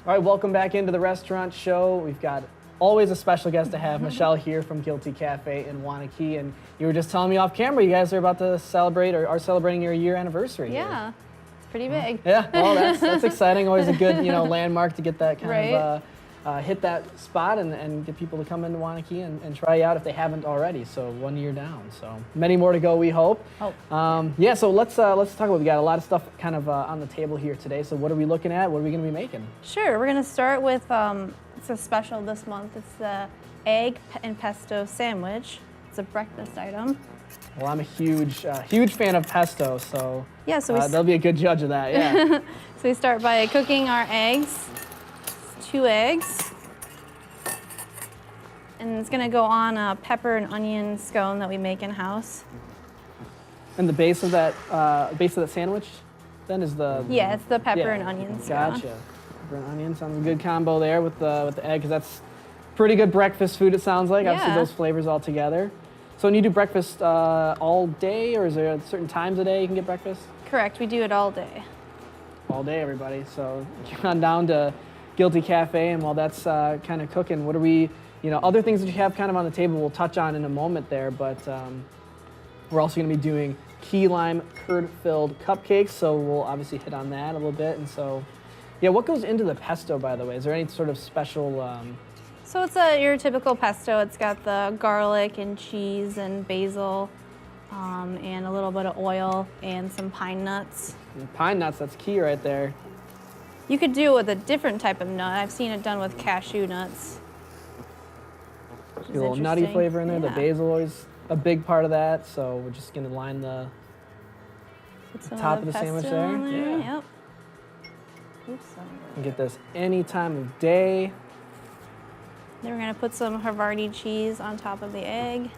All right, welcome back into the restaurant show. We've got always a special guest to have, Michelle here from Guilty Cafe in Waunakee. And you were just telling me off camera, you guys are about to celebrate or are celebrating your year anniversary. Yeah, it's pretty big. Yeah, well, that's exciting. Always a good, landmark to get that kind of hit that spot and get people to come into Waunakee and try out if they haven't already. So 1 year down. So many more to go, we hope. Yeah. So let's talk about. We got a lot of stuff kind of on the table here today. So what are we looking at? What are we going to be making? Sure. We're going to start with it's a special this month. It's the egg and pesto sandwich. It's a breakfast item. Well, I'm a huge fan of pesto, so yeah. So they'll be a good judge of that. Yeah. So we start by cooking our eggs. 2 eggs, and it's gonna go on a pepper and onion scone that we make in house. And the base of that sandwich, then is the it's the pepper and onion scone. Gotcha. Pepper and onion sounds a good combo there with the egg, because that's pretty good breakfast food. It sounds like obviously those flavors all together. So when you do breakfast all day, or is there certain times of day you can get breakfast? Correct. We do it all day. All day, everybody. So come on down to Guilty Cafe, and while that's kind of cooking, what are we, other things that you have kind of on the table we'll touch on in a moment there, but we're also going to be doing key lime curd-filled cupcakes, so we'll obviously hit on that a little bit. And so, yeah, what goes into the pesto, by the way? Is there any sort of special... So it's your typical pesto. It's got the garlic and cheese and basil and a little bit of oil and some pine nuts. And pine nuts, that's key right there. You could do it with a different type of nut. I've seen it done with cashew nuts. A little nutty flavor in there. Yeah. The basil is a big part of that, so we're just going to line the top of the sandwich there. Yeah. Yep. Oops, and get this any time of day. Then we're going to put some Havarti cheese on top of the egg.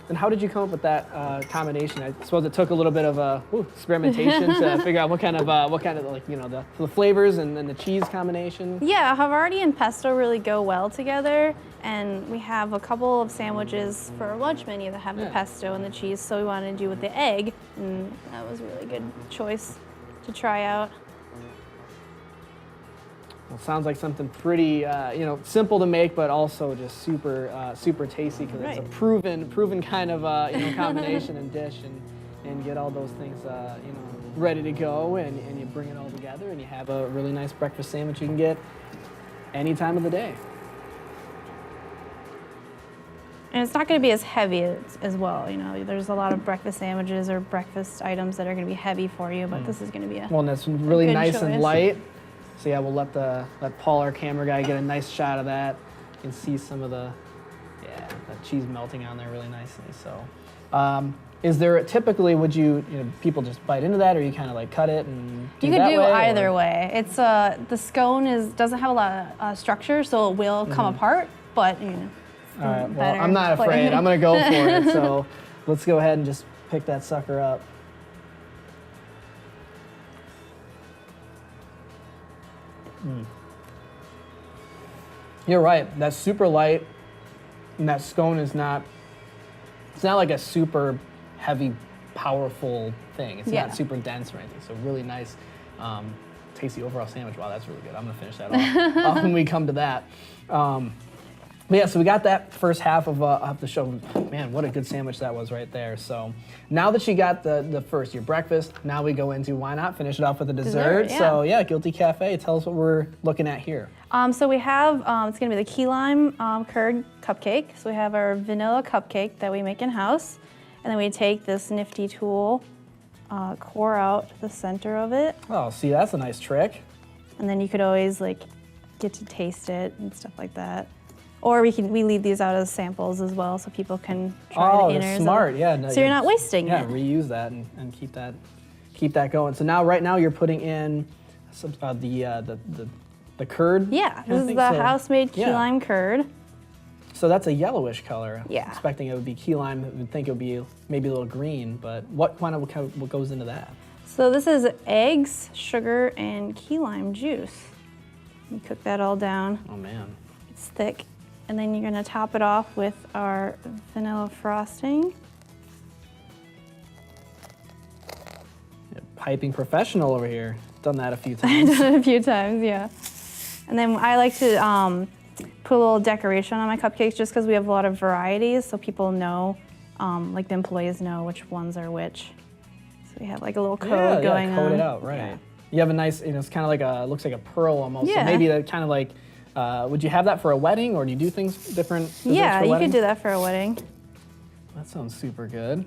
And how did you come up with that combination? I suppose it took a little bit of experimentation to figure out what kind of the flavors and the cheese combination. Yeah, Havarti and pesto really go well together, and we have a couple of sandwiches for our lunch menu that have the pesto and the cheese, so we wanted to do with the egg, and that was a really good choice to try out. Well, sounds like something pretty, simple to make, but also just super tasty, because it's a proven kind of, combination and dish, and get all those things, ready to go, and you bring it all together, and you have a really nice breakfast sandwich you can get any time of the day. And it's not going to be as heavy as well. There's a lot of breakfast sandwiches or breakfast items that are going to be heavy for you, but this is going to be and that's really nice and light. So yeah, we'll let Paul, our camera guy, get a nice shot of that. You can see some of that cheese melting on there really nicely. So, is there typically, would people just bite into that, or you kind of like cut it and do You could that do way, either way. It's the scone doesn't have a lot of structure, so it will come apart. But all right, well, I'm not afraid. I'm gonna go for it. So let's go ahead and just pick that sucker up. You're right. That's super light, and that scone is not. It's not like a super heavy, powerful thing. It's not super dense or anything. So really nice, tasty overall sandwich. Wow, that's really good. I'm gonna finish that off when we come to that. But yeah, so we got that first half of the show. Man, what a good sandwich that was right there. So now that you got your breakfast, now we go into, why not finish it off with a dessert? Yeah. So yeah, Guilty Cafe, tell us what we're looking at here. So we have, it's gonna be the key lime curd cupcake. So we have our vanilla cupcake that we make in house. And then we take this nifty tool, core out the center of it. Oh, see, that's a nice trick. And then you could always get to taste it and stuff like that. Or we leave these out as samples as well, so people can try the inners. Oh, smart, yeah. No, so you're not wasting it. Yeah, reuse that and keep that going. So now, right now, you're putting in some the curd. Yeah, this is the house-made key lime curd. So that's a yellowish color. Yeah. Expecting it would be key lime. I would think it would be maybe a little green, but what goes into that? So this is eggs, sugar, and key lime juice. You cook that all down. Oh man. It's thick. And then you're gonna top it off with our vanilla frosting. Piping professional over here. Done that a few times. I've done it a few times, yeah. And then I like to put a little decoration on my cupcakes just because we have a lot of varieties, so people know, like the employees know which ones are which. So we have like a little code going on. Code it out, right. Yeah. You have a nice, it's kind of like looks like a pearl almost. Yeah. So maybe that kind of like, would you have that for a wedding, or do you do things different? Yeah, you could do that for a wedding. That sounds super good.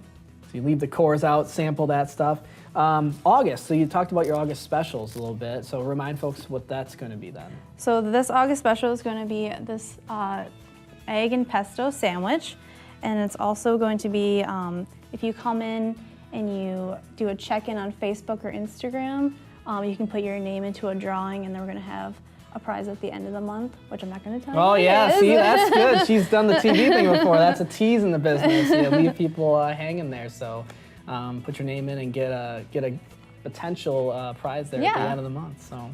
So you leave the cores out, sample that stuff. August, so you talked about your August specials a little bit, so remind folks what that's going to be then. So this August special is going to be this egg and pesto sandwich, and it's also going to be, if you come in and you do a check-in on Facebook or Instagram, you can put your name into a drawing, and then we're going to have a prize at the end of the month, which I'm not going to tell you. Oh yeah, see, that's good. She's done the TV thing before. That's a tease in the business. You leave people hanging there. So put your name in and get a potential prize there at the end of the month. So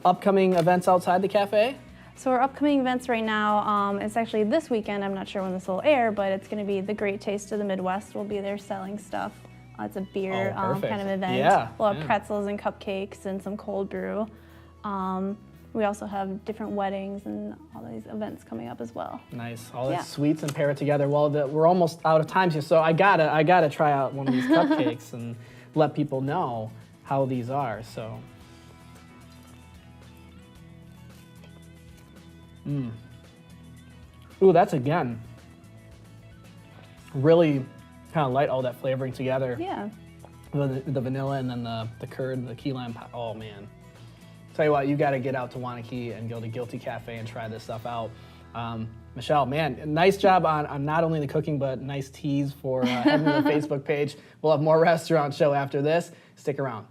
upcoming events outside the cafe? So our upcoming events right now, it's actually this weekend. I'm not sure when this will air, but it's going to be the Great Taste of the Midwest. We'll be there selling stuff. It's a beer kind of event. Yeah, we'll have pretzels and cupcakes and some cold brew. We also have different weddings and all these events coming up as well. Nice, all the sweets and pair it together. Well, we're almost out of time here, so I gotta try out one of these cupcakes and let people know how these are. So, ooh, that's again really kind of light, all that flavoring together. Yeah. The vanilla and then the curd, the key lime pie. Oh man. Tell you what, you got to get out to Wanakee and go to Guilty Cafe and try this stuff out. Michelle, man, nice job on not only the cooking, but nice tease for heading to the Facebook page. We'll have more restaurant show after this. Stick around.